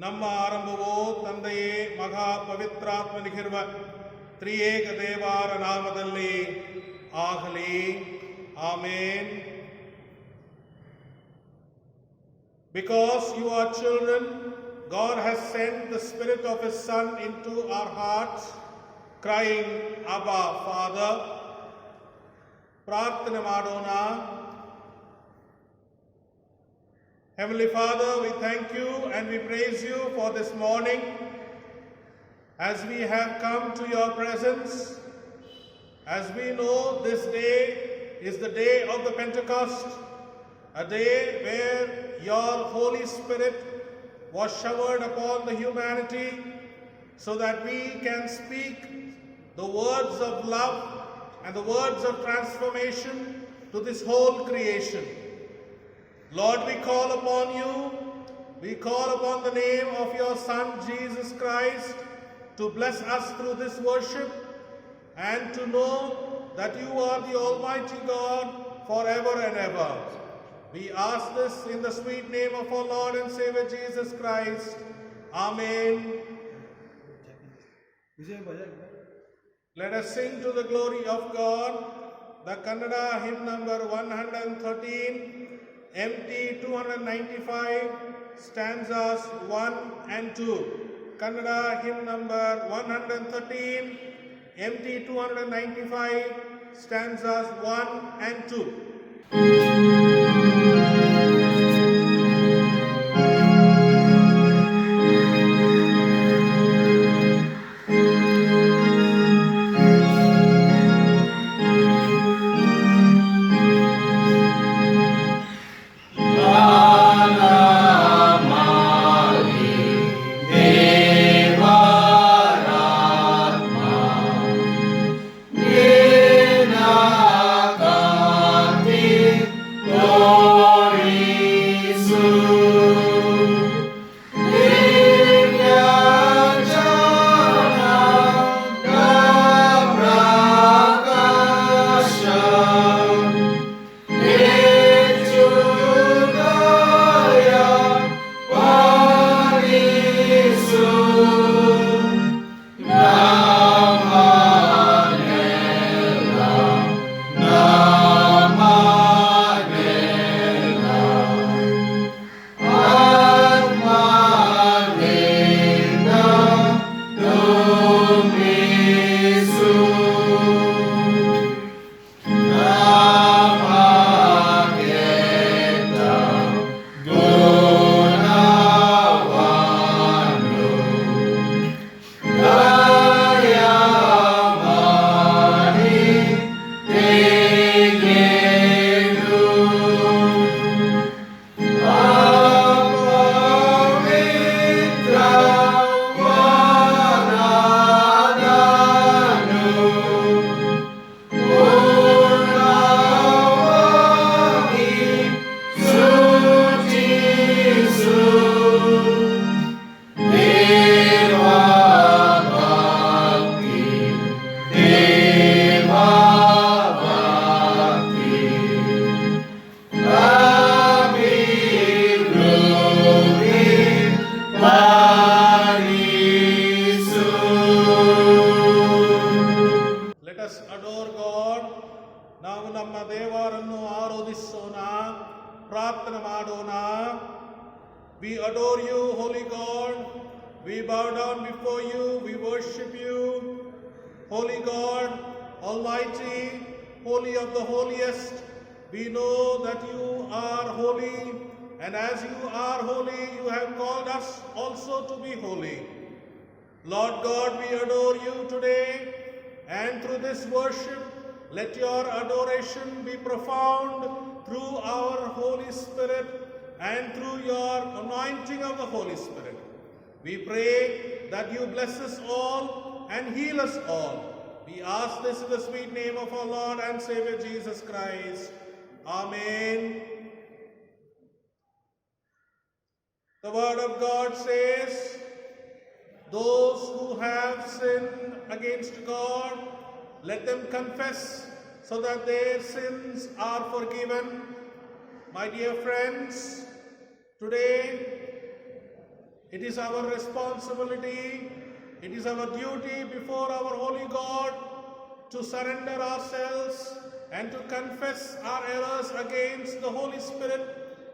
ನಮ್ಮ ಆರಂಭವೋ ತಂದೆಯೇ ಮಹಾ ಪವಿತ್ರಾತ್ಮನಿಗಿರುವ ತ್ರಿಯೇಕ ದೇವರ ನಾಮದಲ್ಲಿ ಆಗಲಿ. ಆಮೇನ್. Because you are children, God has sent the Spirit of His Son into our hearts, crying, Abba, Father. ಪ್ರಾರ್ಥನೆ ಮಾಡೋಣ. Heavenly Father, we thank you and we praise you for this morning as we have come to your presence. As we know, this day is the day of the Pentecost, a day where your Holy Spirit was showered upon the humanity so that we can speak the words of love and the words of transformation to this whole creation. Lord, we call upon you, we call upon the name of your Son Jesus Christ to bless us through this worship and to know that you are the Almighty God forever and ever. We ask this in the sweet name of our Lord and Savior Jesus Christ. Amen. Let us sing to the glory of God the Kannada hymn number 113, MT 295, stanzas 1 and 2. Kannada hymn number 113, MT 295, stanzas 1 and 2. We adore you, holy God. We bow down before you. We worship you. Holy God, Almighty, Holy of the holiest, we know that you are holy, and as you are holy, you have called us also to be holy. Lord God, we adore you today, and through this worship, let your adoration be profound through our Holy Spirit and through your anointing of the Holy Spirit. We pray that you bless us all and heal us all. We ask this in the sweet name of our Lord and Savior Jesus Christ. Amen. The word of God says, those who have sinned against God, let them confess so that their sins are forgiven. My dear friends, today It is our responsibility, it is our duty before our holy God to surrender ourselves and to confess our errors against the Holy Spirit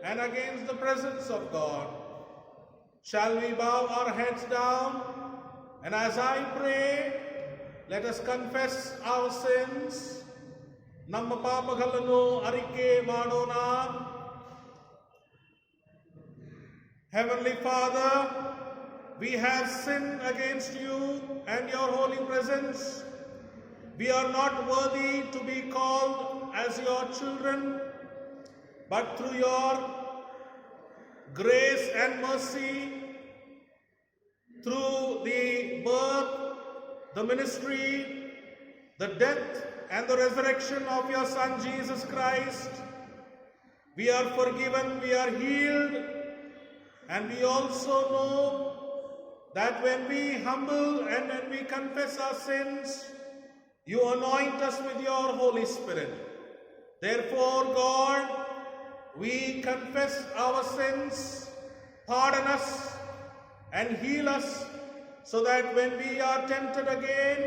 and against the presence of God. Shall we bow our heads down? And as I pray, let us confess our sins. Namma papagalanu arike madona. Heavenly Father, we have sinned against you and your holy presence. We are not worthy to be called as your children, but through your grace and mercy, through the birth, the ministry, the death, and the resurrection of your Son Jesus Christ, we are forgiven, we are healed, and we also know that when we humble and when we confess our sins, you anoint us with your Holy Spirit. Therefore, God, we confess our sins, pardon us, and heal us, so that when we are tempted again,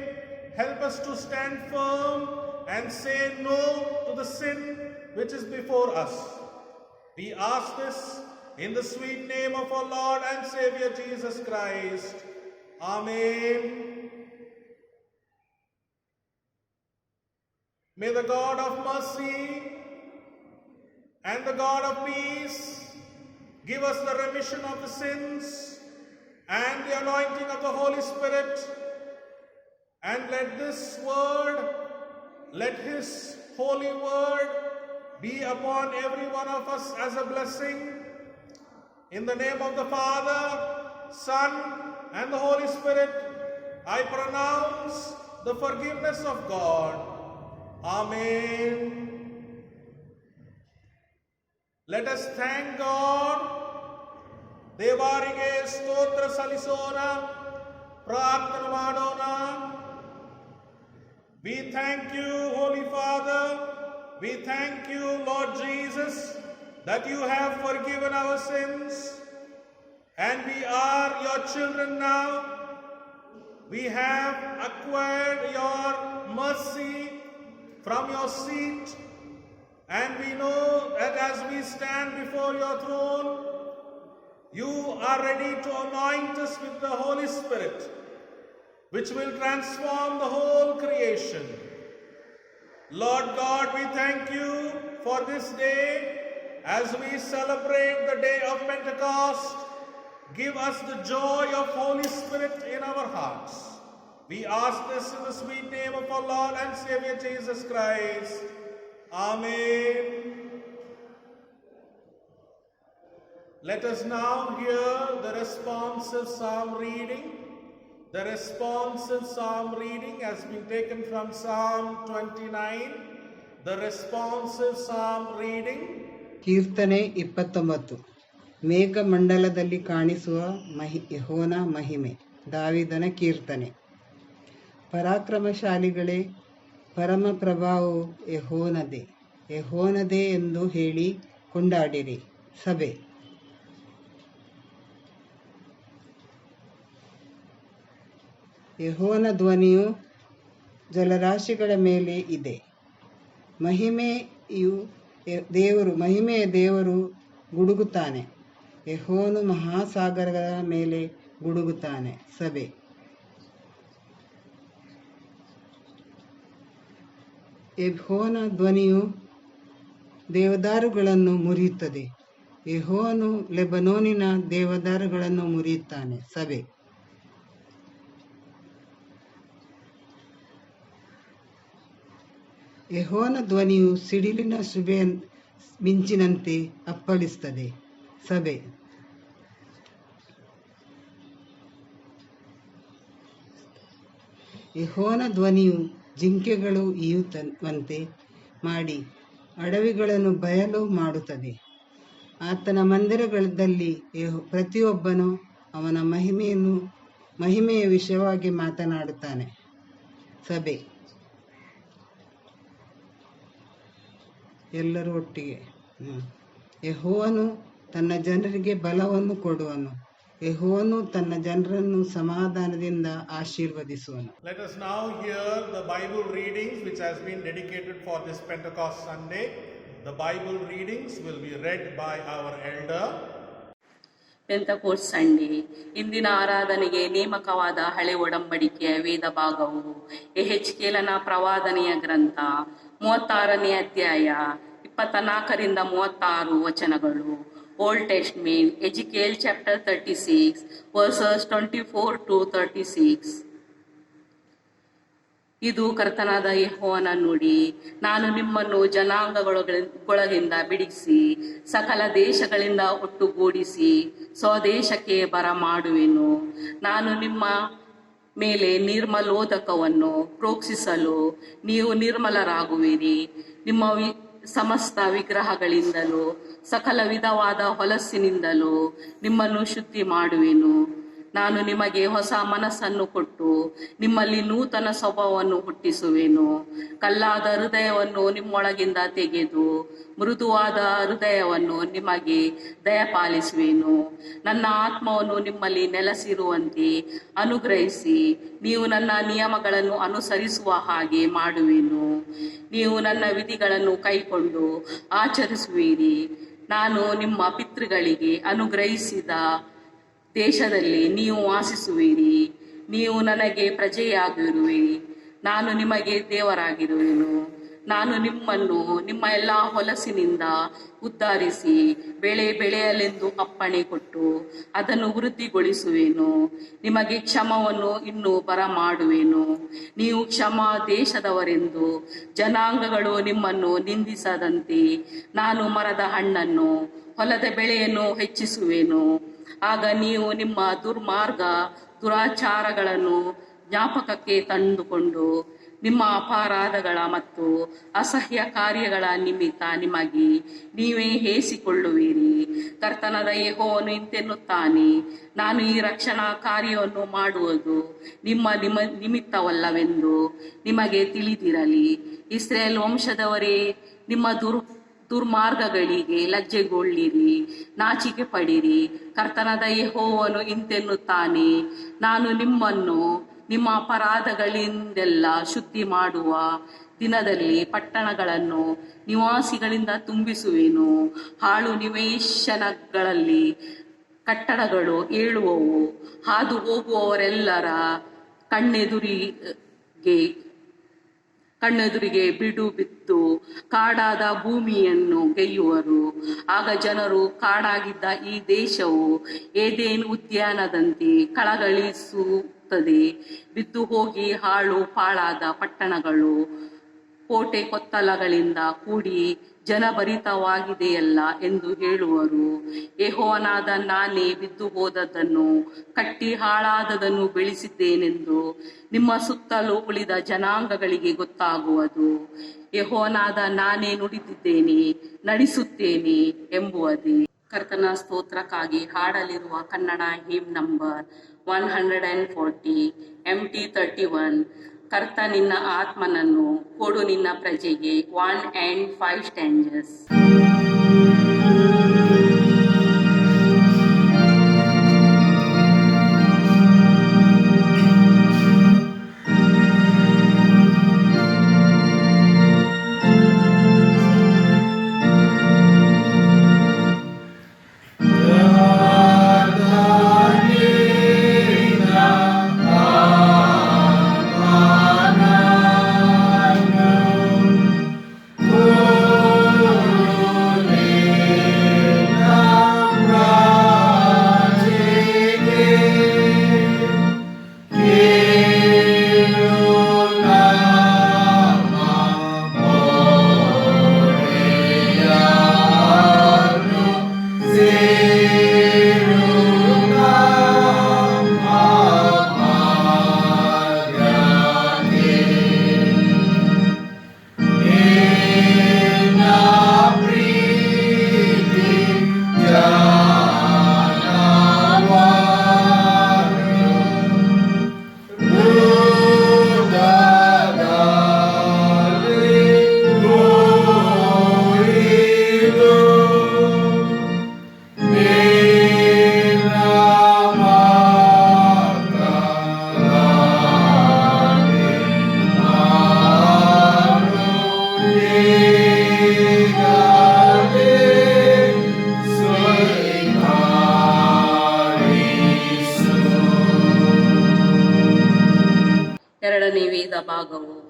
help us to stand firm and say no to the sin which is before us. We ask this in the sweet name of our Lord and Savior Jesus Christ. Amen. May the God of mercy and the God of peace give us the remission of the sins and the anointing of the Holy Spirit, and let this word, let His holy word be upon every one of us as a blessing. In the name of the Father, Son, and the Holy Spirit, I pronounce the forgiveness of God. Amen. Let us thank God. ದೇವರಿಗೆ ಸ್ತೋತ್ರ ಸಲ್ಲಿಸೋಣ, ಪ್ರಾರ್ಥನೆ ಮಾಡೋಣ. We thank you, Holy Father. We thank you, Lord Jesus, that you have forgiven our sins, and we are your children now. We have acquired your mercy from your seat, and we know that as we stand before your throne, you are ready to anoint us with the Holy Spirit, which will transform the whole creation. Lord God, we thank you for this day. As we celebrate the day of Pentecost, give us the joy of Holy Spirit in our hearts. We ask this in the sweet name of our Lord and Savior Jesus Christ. Amen. Let us now hear the responsive psalm reading. The responsive psalm reading has been taken from Psalm 29. The responsive psalm reading. ಕೀರ್ತನೆ 29. ಮೇಘಮಂಡಲದಲ್ಲಿ ಕಾಣಿಸುವ ಯೆಹೋವನ ಮಹಿಮೆ. ದಾವೀದನ ಕೀರ್ತನೆ. ಪರಾಕ್ರಮಶಾಲಿಗಳೇ, ಪರಮ ಪ್ರಭಾವವು ಯೆಹೋವನದೇ, ಯೆಹೋವನದೇ ಎಂದು ಹೇಳಿ ಕೊಂಡಾಡಿರಿ. ಸಭೆ. ಯೆಹೋವನ ಧ್ವನಿಯು ಜಲರಾಶಿಗಳ ಮೇಲೆ ಇದೆ. ಮಹಿಮೆಯ ದೇವರು ಗುಡುಗುತ್ತಾನೆ. ಯೆಹೋವನು ಮಹಾಸಾಗರಗಳ ಮೇಲೆ ಗುಡುಗುತ್ತಾನೆ. ಸಭೆ. ಯೆಹೋವನ ಧ್ವನಿಯು ದೇವದಾರುಗಳನ್ನು ಮುರಿಯುತ್ತದೆ. ಯೆಹೋವನು ಲೆಬನೋನಿನ ದೇವದಾರುಗಳನ್ನು ಮುರಿಯುತ್ತಾನೆ. ಸಭೆ. ಯೆಹೋವನ ಧ್ವನಿಯು ಸಿಡಿಲಿನ ಶುಭೆ ಮಿಂಚಿನಂತೆ ಅಪ್ಪಳಿಸುತ್ತದೆ. ಸಭೆ. ಯೆಹೋವನ ಧ್ವನಿಯು ಜಿಂಕೆಗಳು ಈಯುವಂತೆ ಮಾಡಿ ಅಡವಿಗಳನ್ನು ಬಯಲು ಮಾಡುತ್ತದೆ. ಆತನ ಮಂದಿರಗಳಲ್ಲಿ ಪ್ರತಿಯೊಬ್ಬನು ಅವನ ಮಹಿಮೆಯ ವಿಷಯವಾಗಿ ಮಾತನಾಡುತ್ತಾನೆ. ಸಭೆ. ಎಲ್ಲರೂ ಒಟ್ಟಿಗೆ. ಯೆಹೋವನು ತನ್ನ ಜನರಿಗೆ ಬಲವನ್ನು ಕೊಡುವನು. ಯೆಹೋವನು ತನ್ನ ಜನರನ್ನು ಸಮಾಧಾನದಿಂದ ಆಶೀರ್ವದಿಸುವನು. Let us now hear the Bible readings which has been dedicated for this Pentecost Sunday. The Bible readings will be read by our elder. Pentecost Sunday ಇಂದಿನ ಆರಾಧನೆಗೆ ನೇಮಕವಾದ ಹಳೆ ಒಡಂಬಡಿಕೆಯ ವೇದ ಭಾಗವು ಯೆಹೆಜ್ಕೇಲನ ಪ್ರವಾದನೆಯ ಗ್ರಂಥ 36ನೇ ಅಧ್ಯಾಯ 24ರಿಂದ 36 ವಚನಗಳು. Old Testament Ezekiel chapter 36 verses 24 to 36. ಇದು ಕರ್ತನಾದ ಯೆಹೋವನ ನುಡಿ. ನಾನು ನಿಮ್ಮನ್ನು ಜನಾಂಗಗಳೊಳಗಿಂದ ಬಿಡಿಸಿ ಸಕಲ ದೇಶಗಳಿಂದ ಒಟ್ಟುಗೂಡಿಸಿ ಸ್ವದೇಶಕ್ಕೆ ಬರಮಾಡುವೆನು. ನಾನು ನಿಮ್ಮ ಮೇಲೆ ನಿರ್ಮಲೋದಕವನ್ನು ಪ್ರೋಕ್ಷಿಸಲು ನೀವು ನಿರ್ಮಲರಾಗುವಿರಿ. ನಿಮ್ಮ ಸಮಸ್ತ ವಿಗ್ರಹಗಳಿಂದಲೂ ಸಕಲ ವಿಧವಾದ ಹೊಲಸಿನಿಂದಲೂ ನಿಮ್ಮನ್ನು ಶುದ್ಧಿ ಮಾಡುವೆನು. ನಾನು ನಿಮಗೆ ಹೊಸ ಮನಸ್ಸನ್ನು ಕೊಟ್ಟು ನಿಮ್ಮಲ್ಲಿ ನೂತನ ಸ್ವಭಾವವನ್ನು ಹುಟ್ಟಿಸುವೆನು. ಕಲ್ಲಾದ ಹೃದಯವನ್ನು ನಿಮ್ಮೊಳಗಿಂದ ತೆಗೆದು ಮೃದುವಾದ ಹೃದಯವನ್ನು ನಿಮಗೆ ದಯಪಾಲಿಸುವೆನು. ನನ್ನ ಆತ್ಮವನ್ನು ನಿಮ್ಮಲ್ಲಿ ನೆಲೆಸಿರುವಂತೆ ಅನುಗ್ರಹಿಸಿ ನೀವು ನನ್ನ ನಿಯಮಗಳನ್ನು ಅನುಸರಿಸುವ ಹಾಗೆ ಮಾಡುವೆನು. ನೀವು ನನ್ನ ವಿಧಿಗಳನ್ನು ಕೈಕೊಂಡು ಆಚರಿಸುವಿರಿ. ನಾನು ನಿಮ್ಮ ಪಿತೃಗಳಿಗೆ ಅನುಗ್ರಹಿಸಿದ ದೇಶದಲ್ಲಿ ನೀವು ವಾಸಿಸುವಿರಿ. ನೀವು ನನಗೆ ಪ್ರಜೆಯಾಗಿರುವಿರಿ. ನಾನು ನಿಮಗೆ ದೇವರಾಗಿರುವೆನು. ನಾನು ನಿಮ್ಮನ್ನು ನಿಮ್ಮ ಎಲ್ಲ ಹೊಲಸಿನಿಂದ ಉದ್ಧರಿಸಿ ಬೆಳೆಯಲೆಂದು ಅಪ್ಪಣೆ ಕೊಟ್ಟು ಅದನ್ನು ವೃದ್ಧಿಗೊಳಿಸುವೆನು. ನಿಮಗೆ ಕ್ಷಮವನ್ನು ಇನ್ನೂ ಬರಮಾಡುವೆನು. ನೀವು ಕ್ಷಮ ದೇಶದವರೆಂದು ಜನಾಂಗಗಳು ನಿಮ್ಮನ್ನು ನಿಂದಿಸದಂತೆ ನಾನು ಮರದ ಹಣ್ಣನ್ನು ಹೊಲದ ಬೆಳೆಯನ್ನು ಹೆಚ್ಚಿಸುವೆನು. ಆಗ ನೀವು ನಿಮ್ಮ ದುರಾಚಾರಗಳನ್ನು ಜ್ಞಾಪಕಕ್ಕೆ ತಂದುಕೊಂಡು ನಿಮ್ಮ ಅಪರಾಧಗಳ ಮತ್ತು ಅಸಹ್ಯ ಕಾರ್ಯಗಳ ನಿಮಿತ್ತ ನಿಮಗೆ ನೀವೇ ಹೇಸಿಕೊಳ್ಳುವಿರಿ. ಕರ್ತನಾದ ಯೆಹೋವನು ಇಂತೆನ್ನುತ್ತಾನೆ, ನಾನು ಈ ರಕ್ಷಣಾ ಕಾರ್ಯವನ್ನು ಮಾಡುವುದು ನಿಮ್ಮ ನಿಮಿತ್ತವಲ್ಲವೆಂದು ನಿಮಗೆ ತಿಳಿದಿರಲಿ. ಇಸ್ರಾಯೇಲ್ ವಂಶದವರೇ, ನಿಮ್ಮ ದುರ್ಮಾರ್ಗಗಳಿಗೆ ಲಜ್ಜೆಗೊಳ್ಳಿರಿ, ನಾಚಿಕೆ ಪಡಿರಿ. ಕರ್ತನಾದ ಯೆಹೋವನು ಇಂತೆನ್ನುತ್ತಾನೆ, ನಾನು ನಿಮ್ಮನ್ನು ನಿಮ್ಮ ಅಪರಾಧಗಳಿಂದೆಲ್ಲ ಶುದ್ಧಿ ಮಾಡುವ ದಿನದಲ್ಲಿ ಪಟ್ಟಣಗಳನ್ನು ನಿವಾಸಿಗಳಿಂದ ತುಂಬಿಸುವೆನು. ಹಾಳು ನಿವೇಶನಗಳಲ್ಲಿ ಕಟ್ಟಡಗಳು ಏಳುವವು. ಹಾದು ಹೋಗುವವರೆಲ್ಲರ ಕಣ್ಣೆದುರಿಗೆ ಬಿಡು ಬಿತ್ತು ಕಾಡಾದ ಭೂಮಿಯನ್ನು ಗೆಯ್ಯುವರು. ಆಗ ಜನರು ಕಾಡಾಗಿದ್ದ ಈ ದೇಶವು ಏದೇನ್ ಉದ್ಯಾನದಂತೆ ಕಳಗಳಿಸುತ್ತದೆ. ಬಿದ್ದು ಹೋಗಿ ಹಾಳು ಪಾಳಾದ ಪಟ್ಟಣಗಳು ಕೋಟೆ ಕೊತ್ತಲಗಳಿಂದ ಕೂಡಿ ಜನಭರಿತವಾಗಿದೆಯಲ್ಲ ಎಂದು ಹೇಳುವರು. ಯೆಹೋವನಾದ ನಾನೇ ಬಿದ್ದು ಹೋದದ್ದನ್ನು ಕಟ್ಟಿ ಹಾಳಾದದನ್ನು ಬೆಳೆಸಿದ್ದೇನೆಂದು ನಿಮ್ಮ ಸುತ್ತಲೂ ಉಳಿದ ಜನಾಂಗಗಳಿಗೆ ಗೊತ್ತಾಗುವುದು. ಯೆಹೋವನಾದ ನಾನೇ ನುಡಿದಿದ್ದೇನೆ, ನಡೆಸುತ್ತೇನೆ ಎಂಬುವುದೇ. ಕರ್ತನ ಸ್ತೋತ್ರಕ್ಕಾಗಿ ಹಾಡಲಿರುವ ಕನ್ನಡ ಹೀಮ್ ನಂಬರ್ 140 MT31. ಕರ್ತ ನಿನ್ನ ಆತ್ಮನನ್ನು ಕೊಡು ನಿನ್ನ ಪ್ರಜೆಗೆ 1 and 5 stanzas.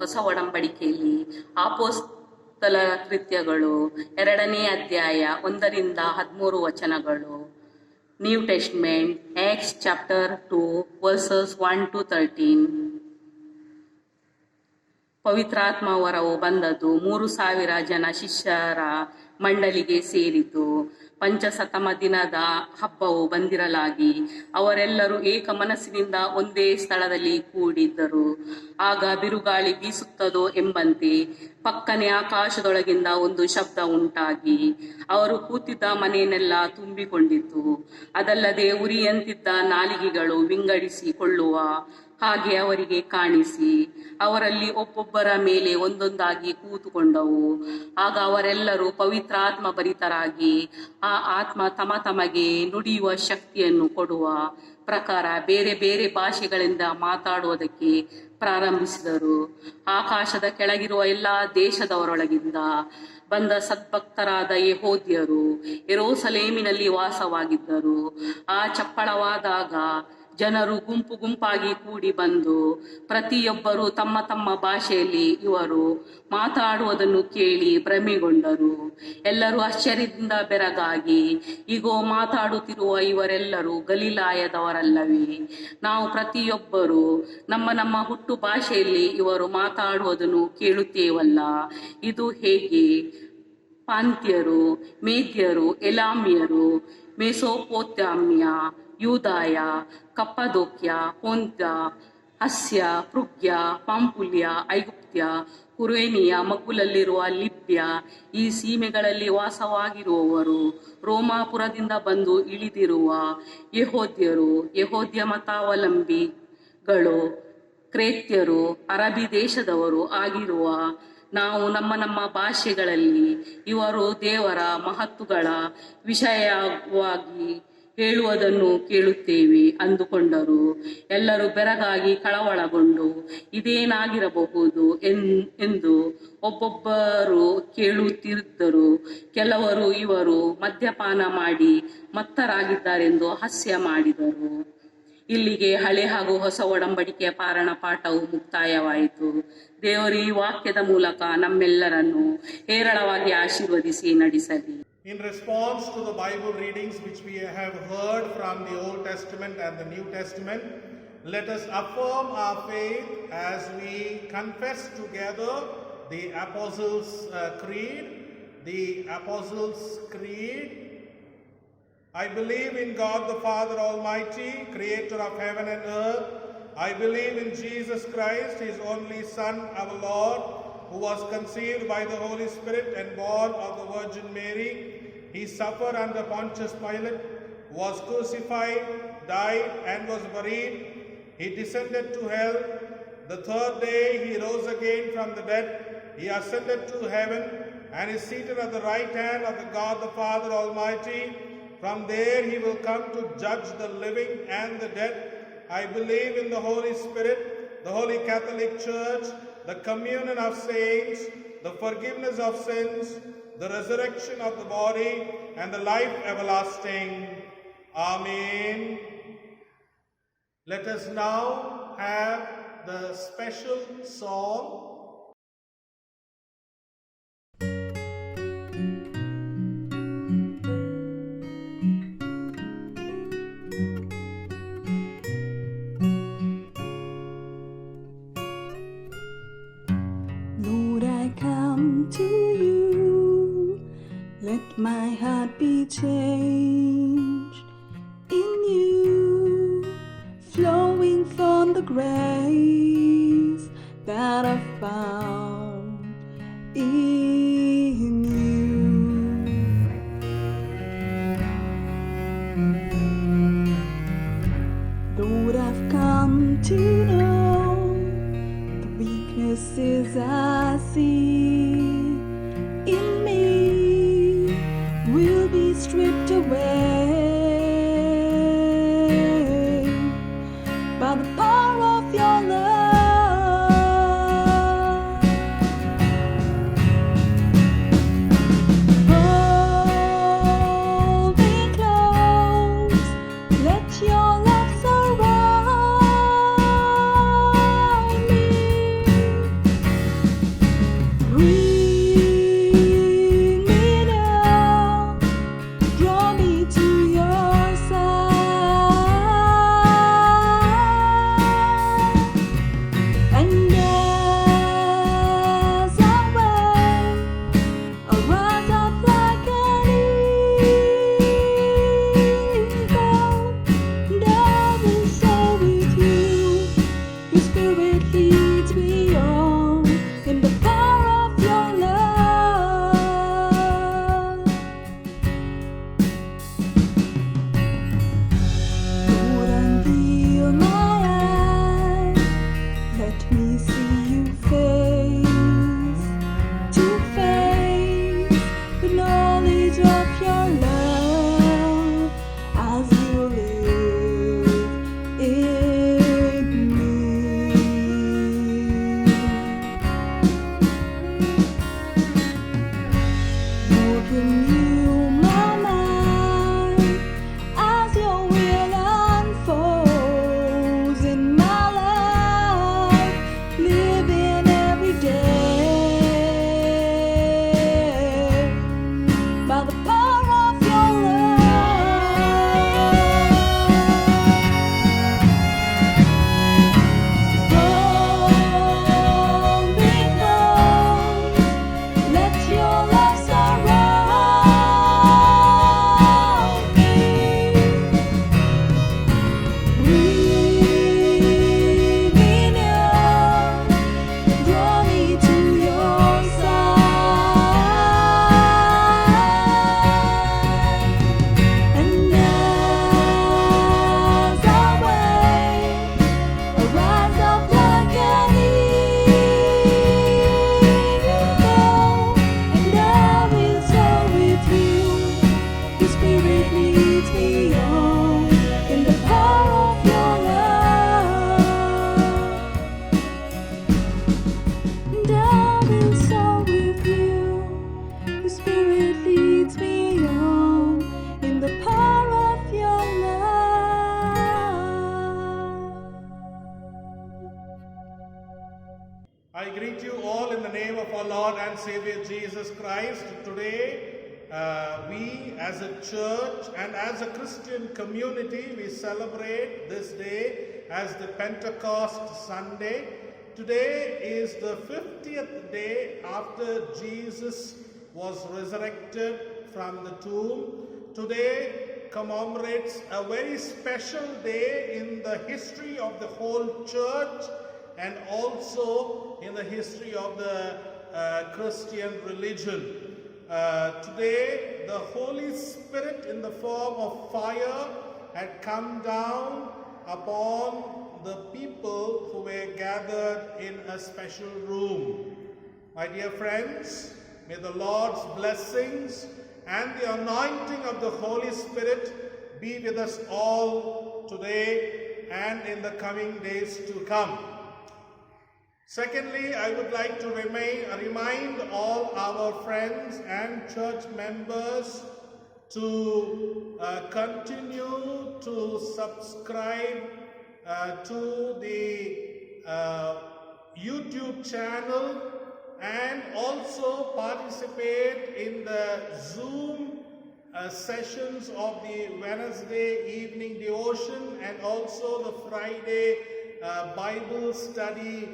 ಹೊಸ ಒಡಂಬಡಿಕೆಯಲ್ಲಿ ಅಪೊಸ್ತಲ ಕೃತ್ಯಗಳು 2ನೇ ಅಧ್ಯಾಯ 1-13 ವಚನಗಳು. New testament Acts chapter 2 verses 1-13. ಪವಿತ್ರಾತ್ಮ ವರವು ಬಂದದ್ದು 3,000 ಜನ ಶಿಷ್ಯರ ಮಂಡಳಿಗೆ ಸೇರಿತು. ಪಂಚಸತಮ ದಿನದ ಹಬ್ಬವು ಬಂದಿರಲಾಗಿ ಅವರೆಲ್ಲರೂ ಏಕ ಮನಸ್ಸಿನಿಂದ ಒಂದೇ ಸ್ಥಳದಲ್ಲಿ ಕೂಡಿದ್ದರು. ಆಗ ಬಿರುಗಾಳಿ ಬೀಸುತ್ತದೋ ಎಂಬಂತೆ ಪಕ್ಕನೆ ಆಕಾಶದೊಳಗಿಂದ ಒಂದು ಶಬ್ದ ಉಂಟಾಗಿ ಅವರು ಕೂತಿದ್ದ ಮನೆಯನ್ನೆಲ್ಲ ತುಂಬಿಕೊಂಡಿತು. ಅದಲ್ಲದೆ ಉರಿಯಂತಿದ್ದ ನಾಲಿಗೆಗಳು ವಿಂಗಡಿಸಿಕೊಳ್ಳುವ ಹಾಗೆ ಅವರಿಗೆ ಕಾಣಿಸಿ ಅವರಲ್ಲಿ ಒಬ್ಬೊಬ್ಬರ ಮೇಲೆ ಒಂದೊಂದಾಗಿ ಕೂತುಕೊಂಡವು. ಆಗ ಅವರೆಲ್ಲರೂ ಪವಿತ್ರಾತ್ಮ ಭರಿತರಾಗಿ ಆ ಆತ್ಮ ತಮಗೆ ನುಡಿಯುವ ಶಕ್ತಿಯನ್ನು ಕೊಡುವ ಪ್ರಕಾರ ಬೇರೆ ಬೇರೆ ಭಾಷೆಗಳಿಂದ ಮಾತಾಡುವುದಕ್ಕೆ ಪ್ರಾರಂಭಿಸಿದರು. ಆಕಾಶದ ಕೆಳಗಿರುವ ಎಲ್ಲ ದೇಶದವರೊಳಗಿಂದ ಬಂದ ಸದ್ಭಕ್ತರಾದ ಯೆಹೂದ್ಯರು ಯೆರೂಸಲೇಮಿನಲ್ಲಿ ವಾಸವಾಗಿದ್ದರು. ಆ ಚಪ್ಪಳವಾದಾಗ ಜನರು ಗುಂಪು ಗುಂಪಾಗಿ ಕೂಡಿ ಬಂದು ಪ್ರತಿಯೊಬ್ಬರು ತಮ್ಮ ತಮ್ಮ ಭಾಷೆಯಲ್ಲಿ ಇವರು ಮಾತಾಡುವುದನ್ನು ಕೇಳಿ ಭ್ರಮೆಗೊಂಡರು. ಎಲ್ಲರೂ ಆಶ್ಚರ್ಯದಿಂದ ಬೆರಗಾಗಿ, ಇಗೋ, ಮಾತಾಡುತ್ತಿರುವ ಇವರೆಲ್ಲರೂ ಗಲಿಲಾಯದವರಲ್ಲವೇ? ನಾವು ಪ್ರತಿಯೊಬ್ಬರು ನಮ್ಮ ನಮ್ಮ ಹುಟ್ಟು ಭಾಷೆಯಲ್ಲಿ ಇವರು ಮಾತಾಡುವುದನ್ನು ಕೇಳುತ್ತೇವಲ್ಲ, ಇದು ಹೇಗೆ? ಪಾಂತ್ಯರು, ಮೇದ್ಯರು, ಎಲಾಮಿಯರು, ಮೆಸೊಪೊತಾಮಿಯ, ಯೂದಾಯ, ಕಪ್ಪದೋಕ್ಯ, ಪೊಂತ, ಅಸ್ಯ, ಪೃಗ್ಯ, ಪಾಂಪುಲ್ಯ, ಐಗುಪ್ತ್ಯ, ಕುರೇನಿಯ ಮಗ್ಗುಲಲ್ಲಿರುವ ಲಿಬ್ಯ, ಈ ಸೀಮೆಗಳಲ್ಲಿ ವಾಸವಾಗಿರುವವರು, ರೋಮಾಪುರದಿಂದ ಬಂದು ಇಳಿದಿರುವ ಯೆಹೂದ್ಯರು, ಯೆಹೂದ್ಯ ಮತಾವಲಂಬಿಗಳು, ಕ್ರೇತ್ಯರು, ಅರಬಿ ದೇಶದವರು ಆಗಿರುವ ನಾವು ನಮ್ಮ ನಮ್ಮ ಭಾಷೆಗಳಲ್ಲಿ ಇವರು ದೇವರ ಮಹತ್ತುಗಳ ವಿಷಯವಾಗಿ ಹೇಳುವುದನ್ನು ಕೇಳುತ್ತೇವೆ ಅಂದುಕೊಂಡರು. ಎಲ್ಲರೂ ಬೆರಗಾಗಿ ಕಳವಳಗೊಂಡು ಇದೇನಾಗಿರಬಹುದು ಎಂದು ಒಬ್ಬೊಬ್ಬರು ಕೇಳುತ್ತಿದ್ದರು. ಕೆಲವರು ಇವರು ಮದ್ಯಪಾನ ಮಾಡಿ ಮತ್ತರಾಗಿದ್ದಾರೆಂದು ಹಾಸ್ಯ ಮಾಡಿದರು. ಇಲ್ಲಿಗೆ ಹಳೆ ಹಾಗೂ ಹೊಸ ಒಡಂಬಡಿಕೆಯ ಪಾರಣ ಪಾಠವು ಮುಕ್ತಾಯವಾಯಿತು. ದೇವರು ಈ ವಾಕ್ಯದ ಮೂಲಕ ನಮ್ಮೆಲ್ಲರನ್ನು ಹೇರಳವಾಗಿ ಆಶೀರ್ವದಿಸಿ ನಡೆಸಲಿ. In response to the Bible readings which we have heard from the Old Testament and the New Testament, let us affirm our faith as we confess together the Apostles' Creed. The Apostles' Creed. I believe in God the Father Almighty, creator of heaven and earth. I believe in Jesus Christ, his only Son, our Lord, who was conceived by the Holy Spirit and born of the Virgin Mary. He suffered under Pontius Pilate, was crucified, died, and was buried. He descended to hell. The third day he rose again from the dead. He ascended to heaven and is seated at the right hand of the God the Father Almighty. From there he will come to judge the living and the dead. I believe in the Holy Spirit, the Holy Catholic Church, the communion of saints, the forgiveness of sins, the resurrection of the body, and the life everlasting. Amen. Let us now have the special song. To you, let my heart be changed in you, flowing from the grace that I found in you. Lord, I've come to know the weaknesses I see stripped away by the power of your love. Hold me close, let your love surround me. Spirit leads me on in the power of your love. Down in soul with you, your Spirit leads me on in the power of your love. I greet you all in the name of our Lord and Savior Jesus Christ. Today, we as a church and as a Christian community, we celebrate this day as the Pentecost Sunday. Today is the 50th day after Jesus was resurrected from the tomb. Today commemorates a very special day in the history of the whole church and also in the history of the Christian religion. Today, the Holy Spirit in the form of fire had come down upon the people who were gathered in a special room. My dear friends, may the Lord's blessings and the anointing of the Holy Spirit be with us all today and in the coming days to come. Secondly, I would like to remind all our friends and church members to continue to subscribe to the YouTube channel and also participate in the Zoom sessions of the Wednesday evening devotion and also the Friday Bible study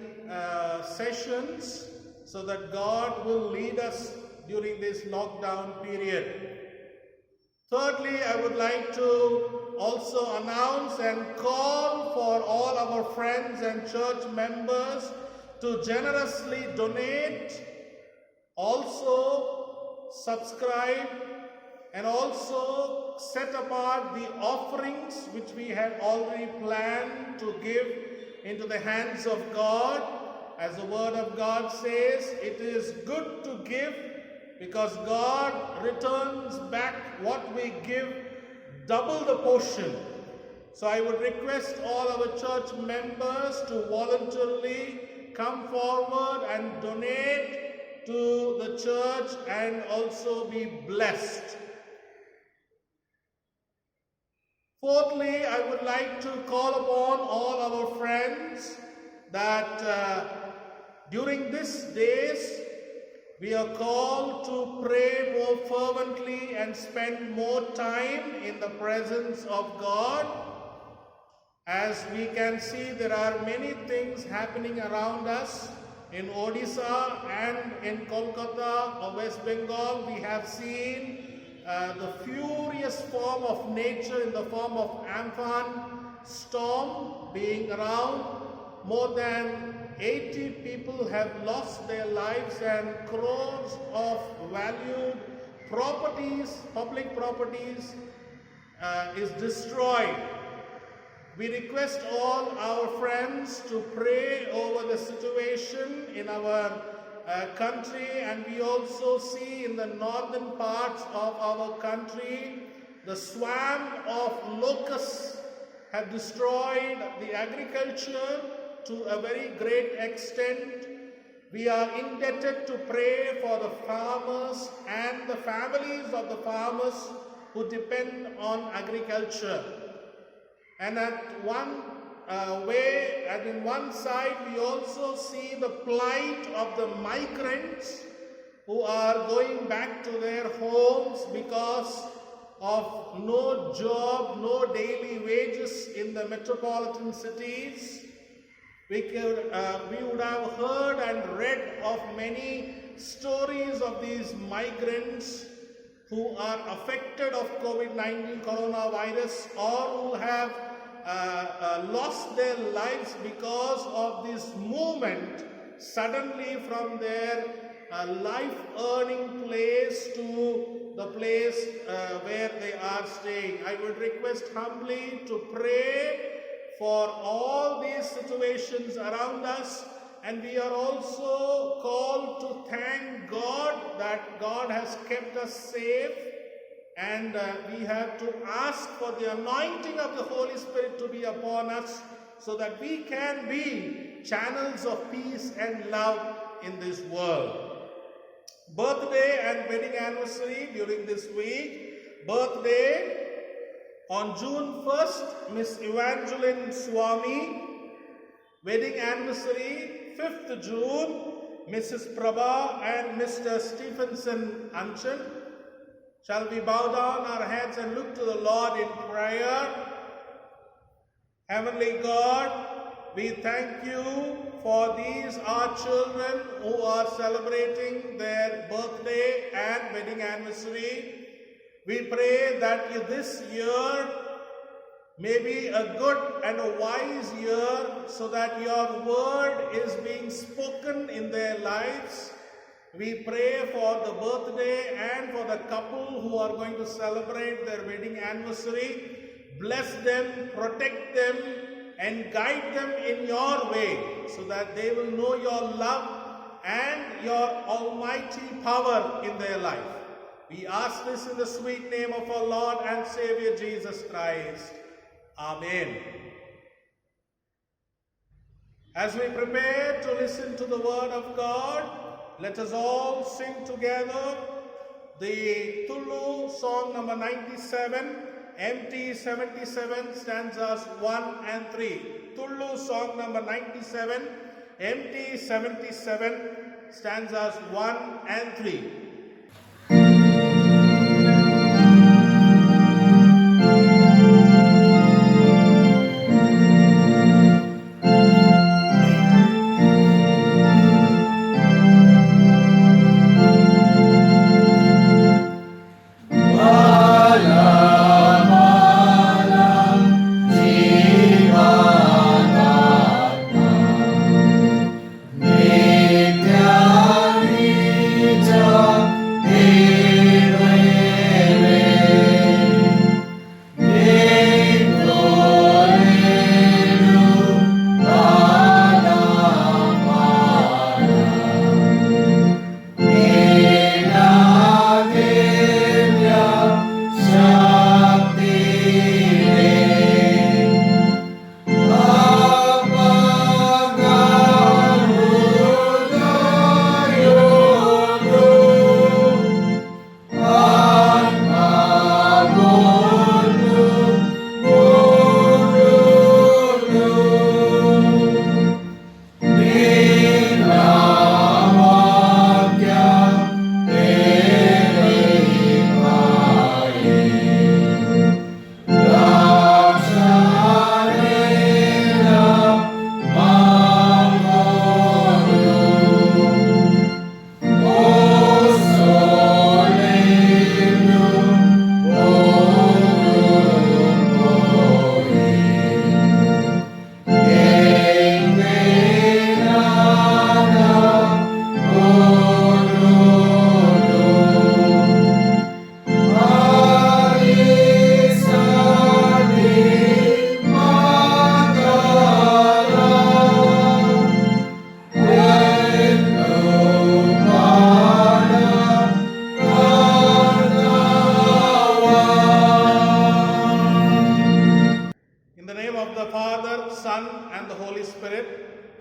sessions, so that God will lead us during this lockdown period. Thirdly, I would like to also announce and call for all our friends and church members to generously donate, also subscribe, and also set apart the offerings which we have already planned to give into the hands of God. As the word of God says, it is good to give because God returns back what we give, double the portion. So I would request all our church members to voluntarily come forward and donate to the church and also be blessed. Fourthly, I would like to call upon all our friends that during these days we are called to pray more fervently and spend more time in the presence of God. As we can see, there are many things happening around us. In Odisha and in Kolkata or West Bengal, we have seen the furious form of nature in the form of Amphan storm being around. More than 80 people have lost their lives and crores of valued properties, public properties is destroyed. We request all our friends to pray over the situation in our country, and we also see in the northern parts of our country the swarm of locusts have destroyed the agriculture to a very great extent. We are indebted to pray for the farmers and the families of the farmers who depend on agriculture. And at one way, and in one side, we also see the plight of the migrants who are going back to their homes because of no job, no daily wages in the metropolitan cities. We would have heard and read of many stories of these migrants who are affected of COVID-19 coronavirus or who have lost their lives because of this movement suddenly from their life-earning place to the place where they are staying. I would request humbly to pray for all these situations around us, and we are also called to thank God that God has kept us safe and we have to ask for the anointing of the Holy Spirit to be upon us so that we can be channels of peace and love in this world. Birthday and wedding anniversary during this week. Birthday on June 1st, Miss Evangeline Swami. Wedding anniversary 5th June, Mrs. Prabha and Mr. Stephenson Anchan. Shall we bow down our heads and look to the Lord in prayer? Heavenly God, we thank you for these our children who are celebrating their birthday and wedding anniversary. We pray that this year may be a good and a wise year so that your word is being spoken in their lives. We pray for the birthday and for the couple who are going to celebrate their wedding anniversary. Bless them, protect them, and guide them in your way so that they will know your love and your almighty power in their life. We ask this in the sweet name of our Lord and Savior Jesus Christ. Amen. As we prepare to listen to the word of God, let us all sing together the Tulu song number 97, MT 77, stanzas 1 and 3. Tulu song number 97, MT 77, stanzas 1 and 3.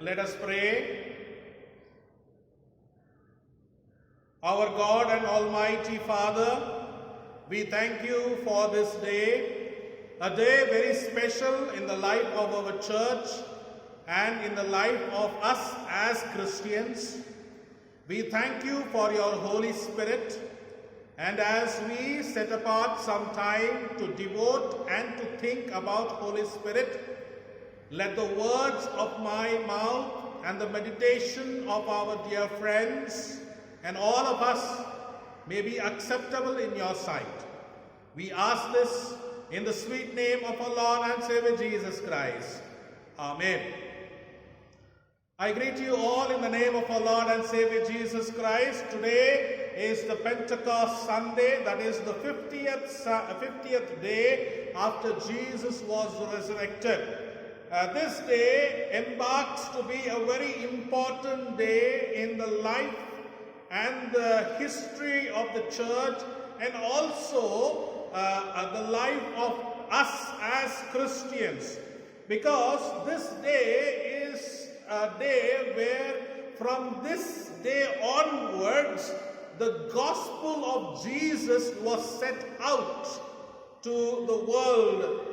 Let us pray. Our God and Almighty Father, we thank you for this day, a day very special in the life of our church and in the life of us as Christians. We thank you for your Holy Spirit, and as we set apart some time to devote and to think about Holy Spirit, let the words of my mouth and the meditation of our dear friends and all of us may be acceptable in your sight. We ask this in the sweet name of our Lord and Savior Jesus Christ. Amen. I greet you all in the name of our Lord and Savior Jesus Christ. Today is the Pentecost Sunday, that is the 50th day after Jesus was resurrected. This day embarks to be a very important day in the life and the history of the church, and also the life of us as Christians, because this day is a day where from this day onwards the gospel of Jesus was set out to the world,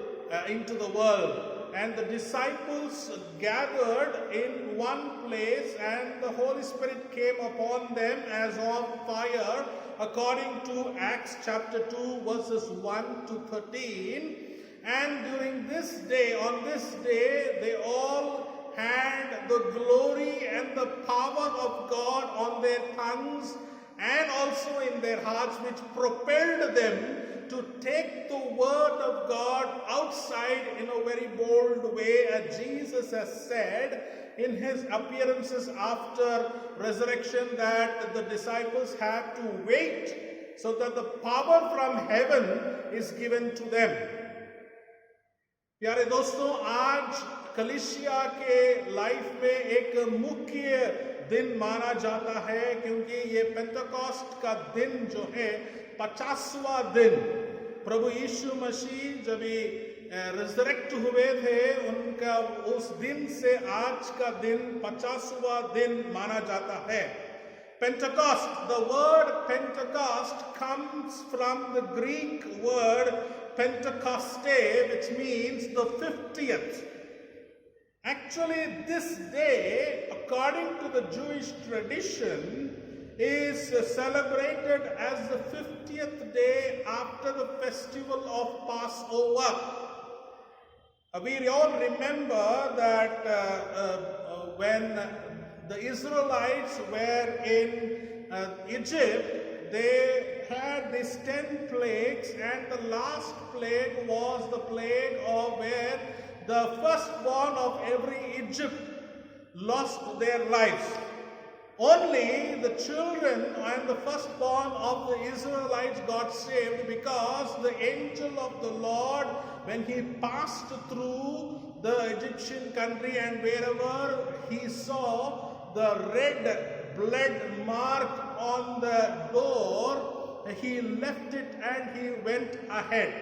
into the world. And the disciples gathered in one place, and the Holy Spirit came upon them as of fire, according to Acts chapter 2 verses 1 to 13. And during this day, on this day, they all had the glory and the power of God on their tongues and also in their hearts, which propelled them to take the word of God outside in a very bold way, as Jesus has said in his appearances after resurrection, that the disciples have to wait so that the power from heaven is given to them. प्यारे दोस्तों, आज कलीसिया के life में एक मुख्य दिन माना जाता है, क्योंकि ये पेंटेकोस्ट का दिन जो है 50वां दिन, प्रभु यीशु मसीह जब रिजरेक्ट हुए थे, उनका उस दिन से आज का दिन 50वां दिन माना जाता है. Pentecost, the word Pentecost comes from the Greek word Pentecoste, which means the 50th. Actually, this day, according to the Jewish tradition, is celebrated as the 50th day after the festival of Passover. We all remember that when the Israelites were in Egypt, they had these 10 plagues, and the last plague was the plague of where the firstborn of every Egypt lost their lives. Only the children and the firstborn of the Israelites got saved, because the angel of the Lord, when he passed through the Egyptian country and wherever he saw the red blood mark on the door, he left it and he went ahead.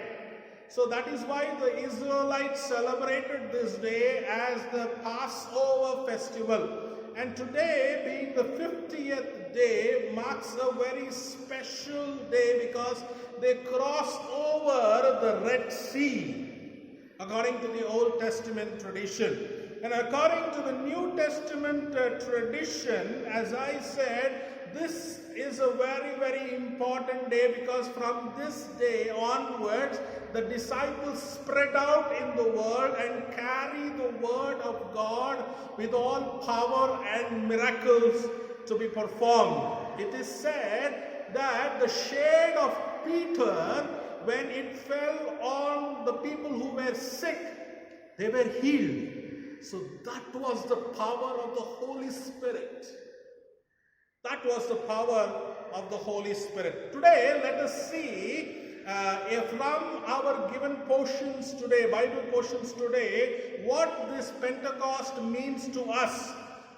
So that is why the Israelites celebrated this day as the Passover festival. And today, being the 50th day, marks a very special day, because they crossed over the Red Sea, according to the Old Testament tradition. And according to the New Testament tradition, as I said, this is a very, very important day, because from this day onwards, the disciples spread out in the world and carry the word of God with all power and miracles to be performed. It is said that the shade of Peter, when it fell on the people who were sick, they were healed. So that was the power of the Holy Spirit. That was the power of the Holy Spirit. Today, let us see from our given portions today, Bible portions today, what this Pentecost means to us.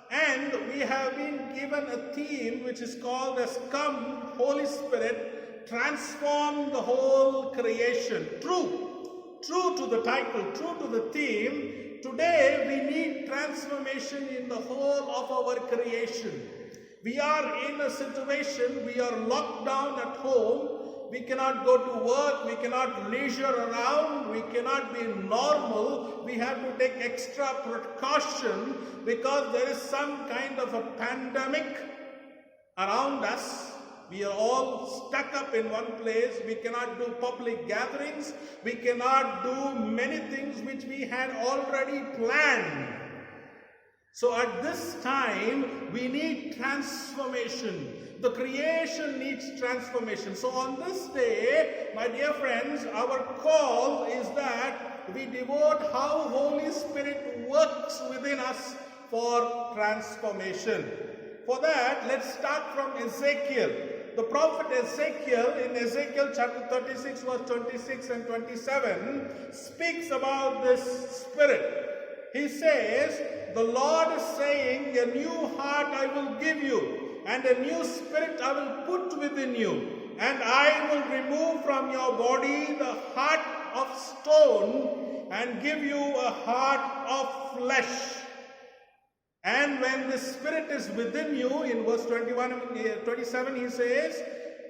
And we have been given a theme which is called as Come, Holy Spirit, Transform the Whole Creation. True to the title, true to the theme. Today we need transformation in the whole of our creation. We are in a situation, we are locked down at home. We cannot go to work, we cannot leisure around, we cannot be normal. We have to take extra precaution because there is some kind of a pandemic around us. We are all stuck up in one place. We cannot do public gatherings. We cannot do many things which we had already planned. So at this time, we need transformation. The creation needs transformation. So on this day, my dear friends, our call is that we devote how Holy Spirit works within us for transformation. For that, let's start from Ezekiel. The prophet Ezekiel, in Ezekiel chapter 36, verse 26 and 27, speaks about this Spirit. He says, the Lord is saying, a new heart I will give you, and a new spirit I will put within you. and I will remove from your body the heart of stone and give you a heart of flesh. And when the Spirit is within you, in verse 27 he says,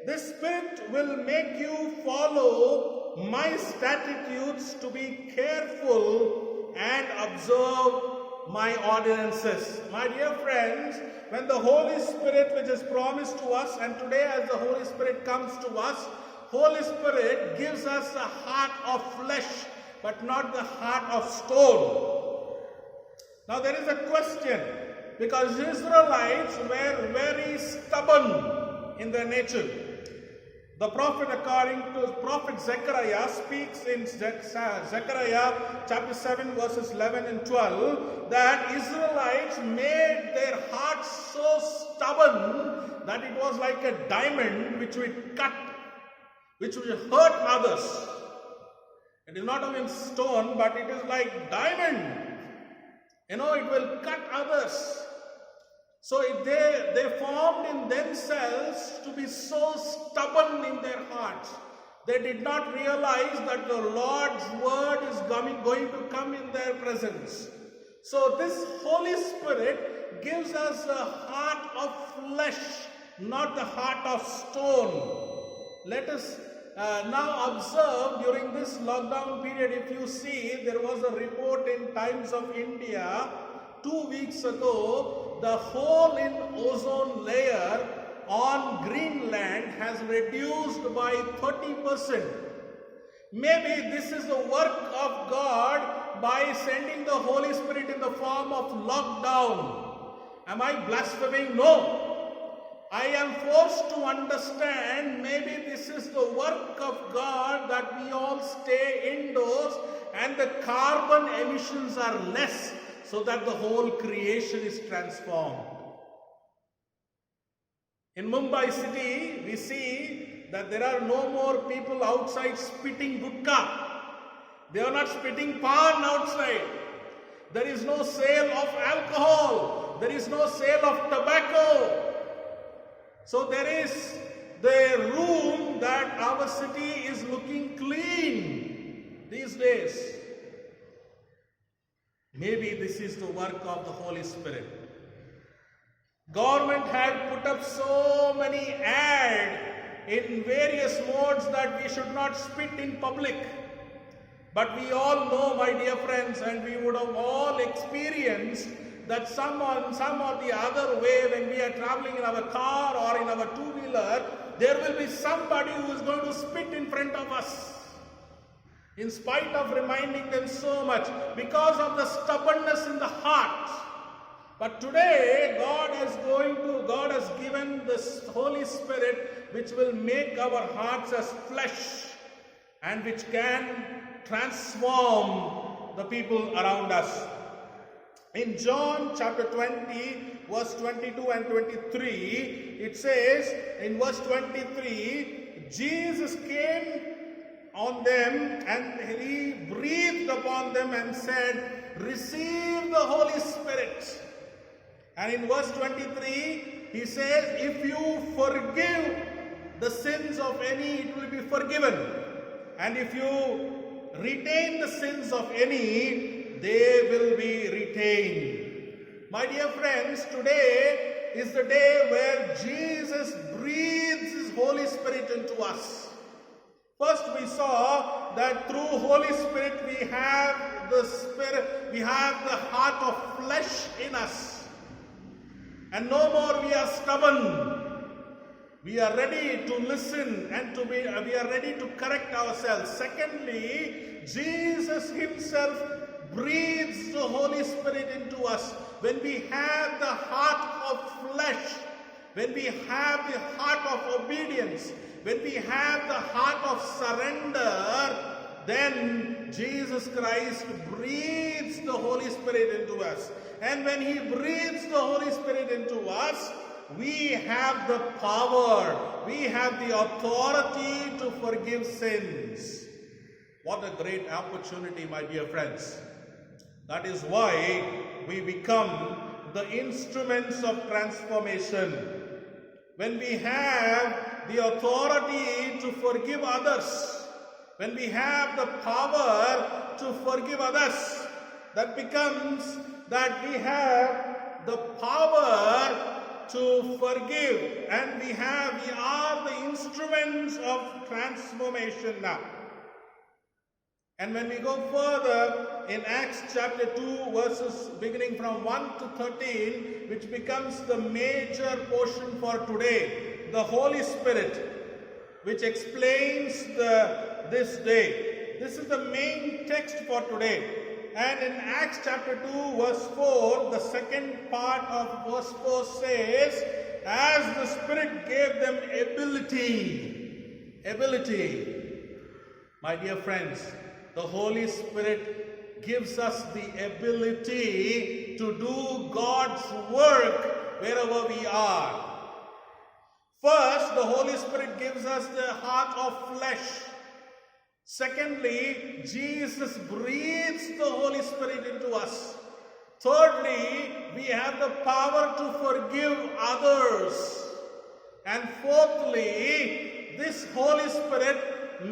the Spirit will make you follow my statutes to be careful and observe my ordinances. My dear friends, when the Holy Spirit, which is promised to us, and today as the Holy Spirit comes to us, Holy Spirit gives us a heart of flesh, but not the heart of stone. Now there is a question, because Israelites were very stubborn in their nature. The prophet, according to Prophet Zechariah, speaks in Zechariah chapter 7 verses 11 and 12 that Israelites made their hearts so stubborn that it was like a diamond which would cut, which would hurt others. It is not only stone, but it is like diamond. It will cut others. So they formed in themselves to be so stubborn in their hearts. They did not realize that the Lord's word is going to come in their presence. So this Holy Spirit gives us a heart of flesh, not the heart of stone. Let us now observe during this lockdown period, if you see, there was a report in Times of India 2 weeks ago, the hole in ozone layer on Greenland has reduced by 30%. Maybe this is the work of God by sending the Holy Spirit in the form of lockdown. Am I blaspheming? No. I am forced to understand maybe this is the work of God that we all stay indoors and the carbon emissions are less so that the whole creation is transformed. In Mumbai city, we see that there are no more people outside spitting gutka. They are not spitting pan outside. There is no sale of alcohol. There is no sale of tobacco. So there is the room that our city is looking clean these days. Maybe this is the work of the Holy Spirit. Government had put up so many ads in various modes that we should not spit in public. But we all know, my dear friends, and we would have all experienced that some or the other way, when we are traveling in our car or in our two-wheeler, there will be somebody who is going to spit in front of us. In spite of reminding them so much, because of the stubbornness in the heart. But today, God has given this Holy Spirit, which will make our hearts as flesh and which can transform the people around us. In John chapter 20, verse 22 and 23, it says, in verse 23, Jesus came on them and he breathed upon them and said, receive the Holy Spirit. And in verse 23, he says, if you forgive the sins of any, it will be forgiven. And if you retain the sins of any, they will be retained. My dear friends, today is the day where Jesus breathes his Holy Spirit into us. First we saw that through Holy Spirit we have the Spirit, we have the heart of flesh in us. And no more we are stubborn. We are ready to listen and we are ready to correct ourselves. Secondly, Jesus himself breathes the Holy Spirit into us. When we have the heart of flesh, when we have the heart of obedience, when we have the heart of surrender, then Jesus Christ breathes the Holy Spirit into us. And when he breathes the Holy Spirit into us, we have the power, we have the authority to forgive sins. What a great opportunity, my dear friends. That is why we become the instruments of transformation. When we have the authority to forgive others, when we have the power to forgive others, that becomes that we have the power to forgive, and we are the instruments of transformation now. And when we go further in Acts chapter 2 verses beginning from 1 to 13, which becomes the major portion for today, the Holy Spirit, which explains this day. This is the main text for today. And in Acts chapter 2 verse 4, the second part of verse 4 says, as the Spirit gave them ability. My dear friends, the Holy Spirit gives us the ability to do God's work wherever we are. First, the Holy Spirit gives us the heart of flesh. Secondly, Jesus breathes the Holy Spirit into us. Thirdly, we have the power to forgive others. And fourthly, this Holy Spirit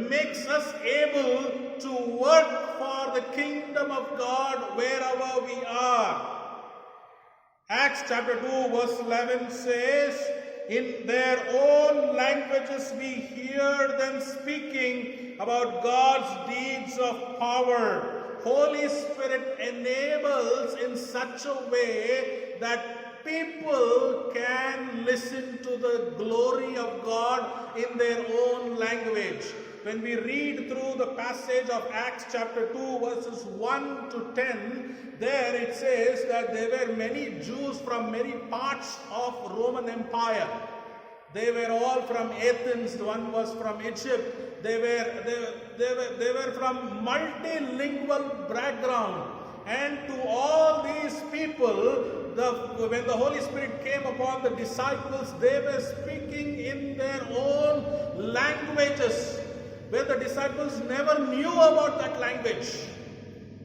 makes us able to work for the kingdom of God wherever we are. Acts chapter 2 verse 11 says, in their own languages we hear them speaking about God's deeds of power. Holy Spirit enables in such a way that people can listen to the glory of God in their own language. When we read through the passage of Acts chapter 2 verses 1 to 10, there it says that there were many Jews from many parts of Roman Empire. They were all from Athens, one was from Egypt. They were from multilingual background. And to all these people, when the Holy Spirit came upon the disciples, they were speaking in their own languages, where the disciples never knew about that language.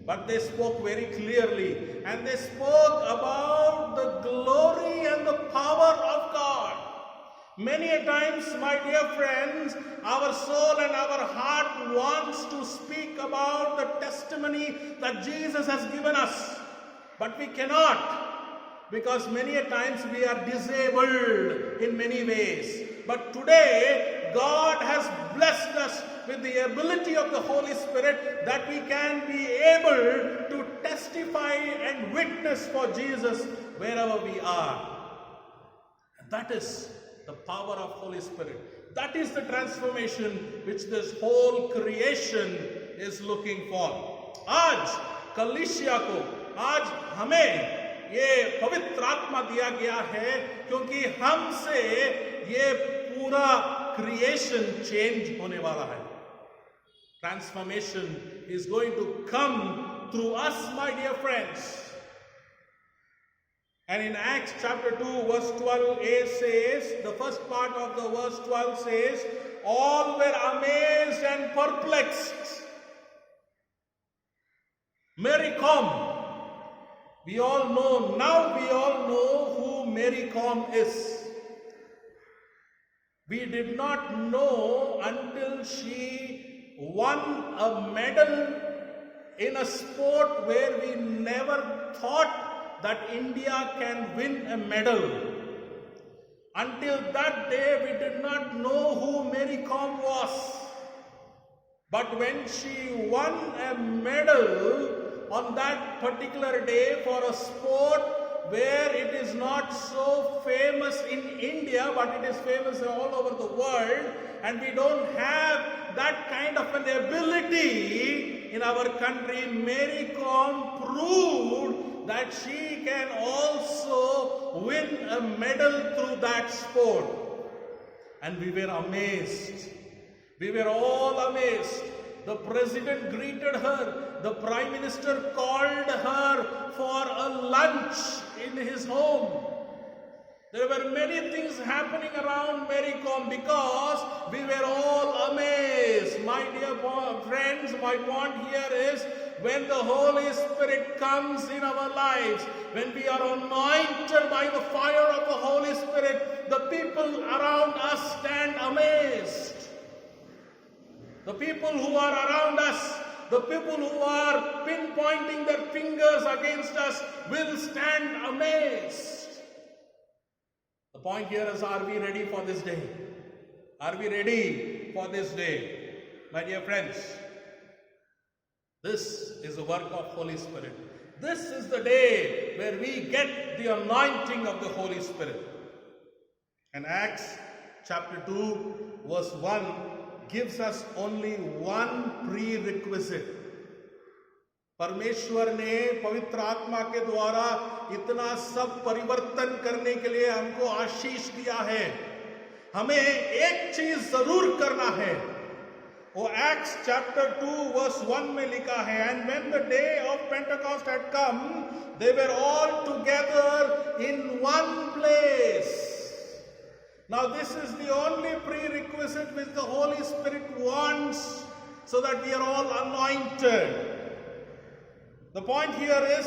But they spoke very clearly, and they spoke about the glory and the power of God. Many a times, my dear friends, our soul and our heart wants to speak about the testimony that Jesus has given us. But we cannot, because many a times we are disabled in many ways. But today, God has blessed us with the ability of the Holy Spirit that we can be able to testify and witness for Jesus wherever we are. And that is the power of Holy Spirit. That is the transformation which this whole creation is looking for. आज कलीसिया को, आज हमें ये पवित्र आत्मा दिया गया है, क्योंकि हमसे ये पूरा क्रिएशन चेंज होने वाला है. Transformation is going to come through us, my dear friends. And in Acts chapter 2 verse 12a says, the first part of the verse 12 says, all were amazed and perplexed. Mary Kom, we all know who Mary Kom is. We did not know until she won a medal in a sport where we never thought that India can win a medal. Until that day, we did not know who Mary Kom was. But when she won a medal on that particular day for a sport where it is not so famous in India, but it is famous all over the world, and we don't have that kind of an ability in our country, Mary Kom proved that she can also win a medal through that sport. And we were amazed. We were all amazed. The president greeted her. The prime minister called her for a lunch in his home. There were many things happening around Mary Kom because we were all amazed. My dear friends, my point here is when the Holy Spirit comes in our lives, when we are anointed by the fire of the Holy Spirit, the people around us stand amazed. The people who are around us, the people who are pinpointing their fingers against us will stand amazed. The point here is, are we ready for this day? Are we ready for this day? My dear friends, this is the work of Holy Spirit. This is the day where we get the anointing of the Holy Spirit. And Acts chapter 2 verse 1 gives us only one prerequisite. परमेश्वर ने पवित्र आत्मा के द्वारा इतना सब परिवर्तन करने के लिए हमको आशीष दिया है. हमें एक चीज जरूर करना है. वो Acts chapter 2 verse 1 में लिखा है, and when the day of Pentecost had come, they were all together in one place. Now this is the only prerequisite which the Holy Spirit wants so that we are all anointed. The point here is,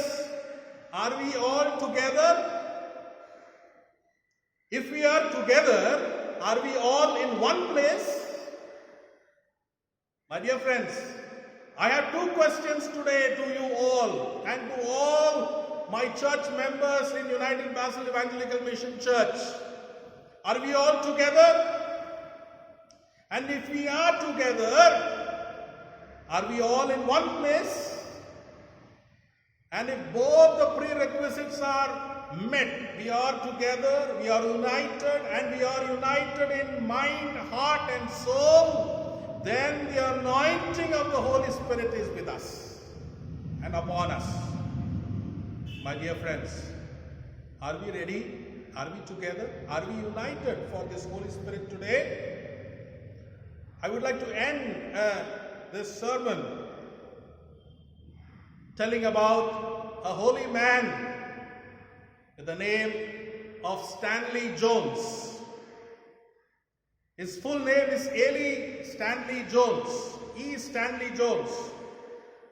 are we all together? If we are together, are we all in one place? My dear friends, I have two questions today to you all and to all my church members in United Basel Evangelical Mission Church. Are we all together? And if we are together, are we all in one place? And if both the prerequisites are met, we are together, we are united, and we are united in mind, heart and soul, then the anointing of the Holy Spirit is with us and upon us. My dear friends, are we ready? Are we together? Are we united for this Holy Spirit today? I would like to end this sermon telling about a holy man with the name of Stanley Jones. His full name is Eli Stanley Jones, E. Stanley Jones,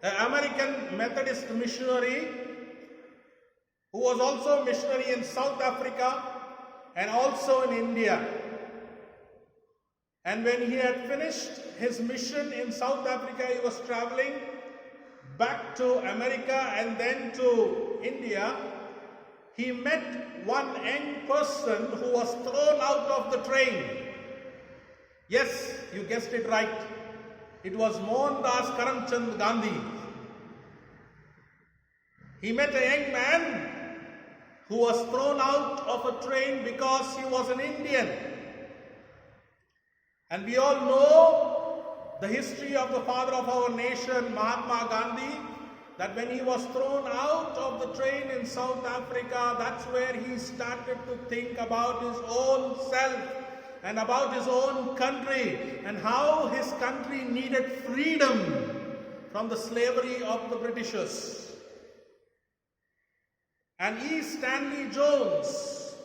an American Methodist missionary who was also a missionary in South Africa and also in India. And when he had finished his mission in South Africa, he was traveling back to America and then to India. He met one young person who was thrown out of the train. Yes, you guessed it right. It was Mohandas Karamchand Gandhi. He met a young man who was thrown out of a train because he was an Indian. And we all know the history of the father of our nation, Mahatma Gandhi, that when he was thrown out of the train in South Africa, that's where he started to think about his own self and about his own country and how his country needed freedom from the slavery of the Britishers. And E. Stanley Jones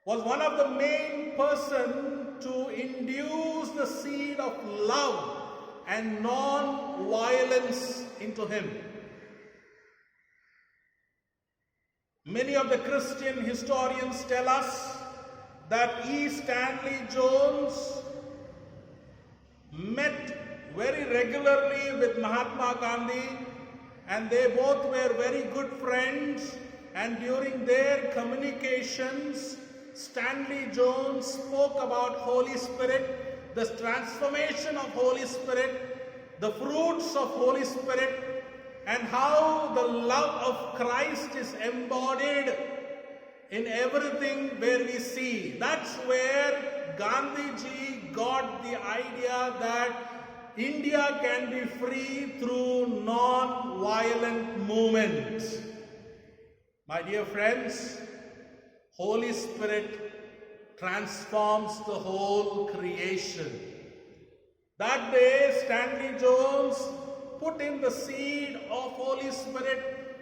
was one of the main persons to induce the seed of love and non-violence into him. Many of the Christian historians tell us that E. Stanley Jones met very regularly with Mahatma Gandhi, and they both were very good friends, and during their communications, Stanley Jones spoke about Holy Spirit, the transformation of Holy Spirit, the fruits of Holy Spirit, and how the love of Christ is embodied in everything where we see. That's where Gandhiji got the idea that India can be free through non-violent movement. My dear friends, Holy Spirit transforms the whole creation. That day, Stanley Jones put in the seed of Holy Spirit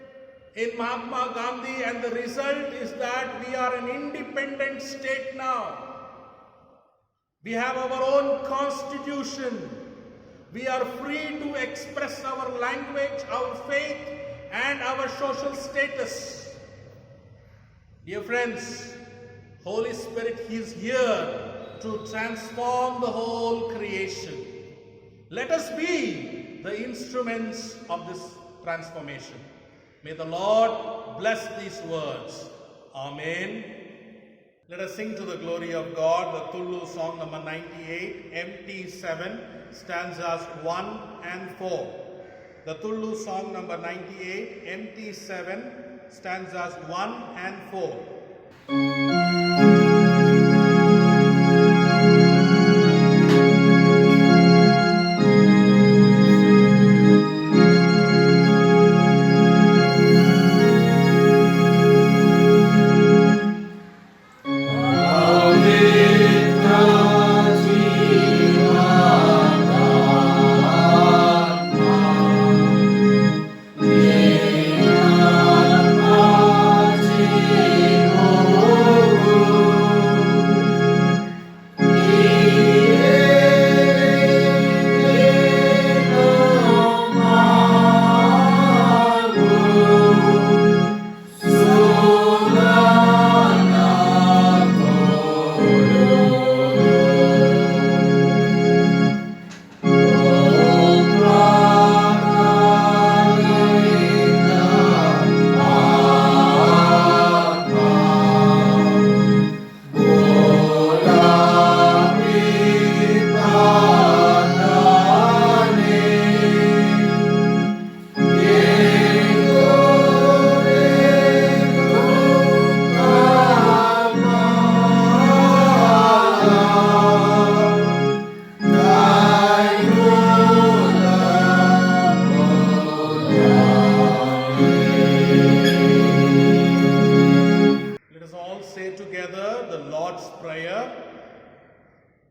in Mahatma Gandhi, and the result is that we are an independent state now. We have our own constitution. We are free to express our language, our faith, and our social status. Dear friends, Holy Spirit is here to transform the whole creation. Let us be the instruments of this transformation. May the Lord bless these words. Amen. Let us sing to the glory of God the Tullu song number 98, MT7, stanzas 1 and 4. The Tullu song number 98, MT7, stanzas 1 and 4.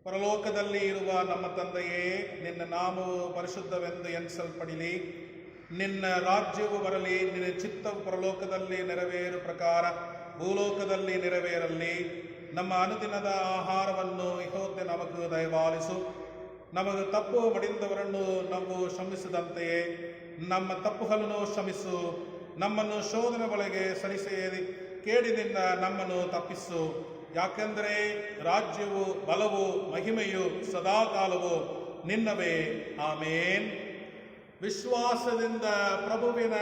ಪರಲೋಕದಲ್ಲಿ ಇರುವ ನಮ್ಮ ತಂದೆಯೇ, ನಿನ್ನ ನಾಮವು ಪರಿಶುದ್ಧವೆಂದು ಎನಿಸಲ್ಪಡಲಿ. ನಿನ್ನ ರಾಜ್ಯವು ಬರಲಿ. ನಿನ್ನ ಚಿತ್ತವು ಪರಲೋಕದಲ್ಲಿ ನೆರವೇರು ಪ್ರಕಾರ ಭೂಲೋಕದಲ್ಲಿ ನೆರವೇರಲಿ. ನಮ್ಮ ಅನುದಿನದ ಆಹಾರವನ್ನು ಇಹೋತ್ತೆ ನಮಗೂ ದಯಪಾಲಿಸು. ನಮಗೆ ತಪ್ಪು ಮಾಡಿದವರನ್ನು ನಾವು ಕ್ಷಮಿಸಿದಂತೆಯೇ ನಮ್ಮ ತಪ್ಪುಗಳನ್ನು ಕ್ಷಮಿಸು. ನಮ್ಮನ್ನು ಶೋಧನೆ ಒಳಗೆ ಸರಿಸೇರಿ ಕೇಡಿನಿಂದ ನಮ್ಮನ್ನು ತಪ್ಪಿಸು. ಯಾಕೆಂದರೆ ರಾಜ್ಯವು, ಬಲವು, ಮಹಿಮೆಯು ಸದಾಕಾಲವು ನಿನ್ನವೇ. ಆಮೇನ್. ವಿಶ್ವಾಸದಿಂದ ಪ್ರಭುವಿನ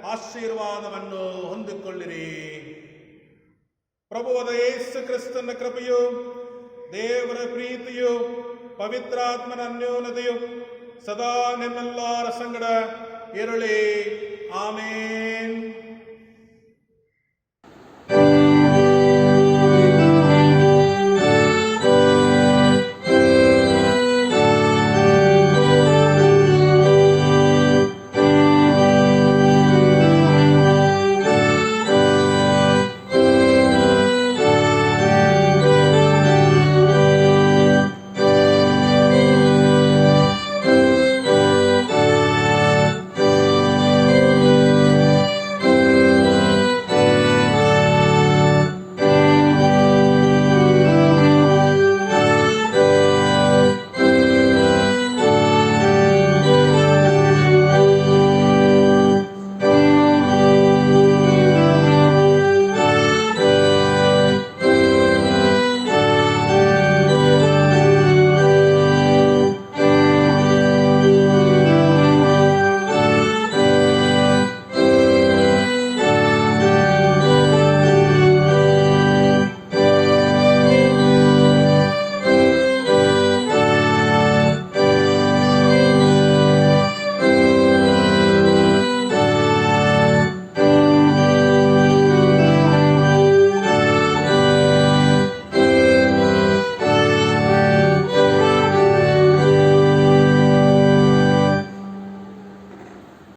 ಆಶೀರ್ವಾದವನ್ನು ಹೊಂದಿಕೊಳ್ಳಿರಿ. ಪ್ರಭುವಾದ ಯೇಸು ಕ್ರಿಸ್ತನ ಕೃಪೆಯು, ದೇವರ ಪ್ರೀತಿಯು, ಪವಿತ್ರಾತ್ಮನ ಅನ್ಯೋನ್ಯತೆಯು ಸದಾ ನಿಮ್ಮೆಲ್ಲರ ಸಂಗಡ ಇರಲಿ. ಆಮೇನ್.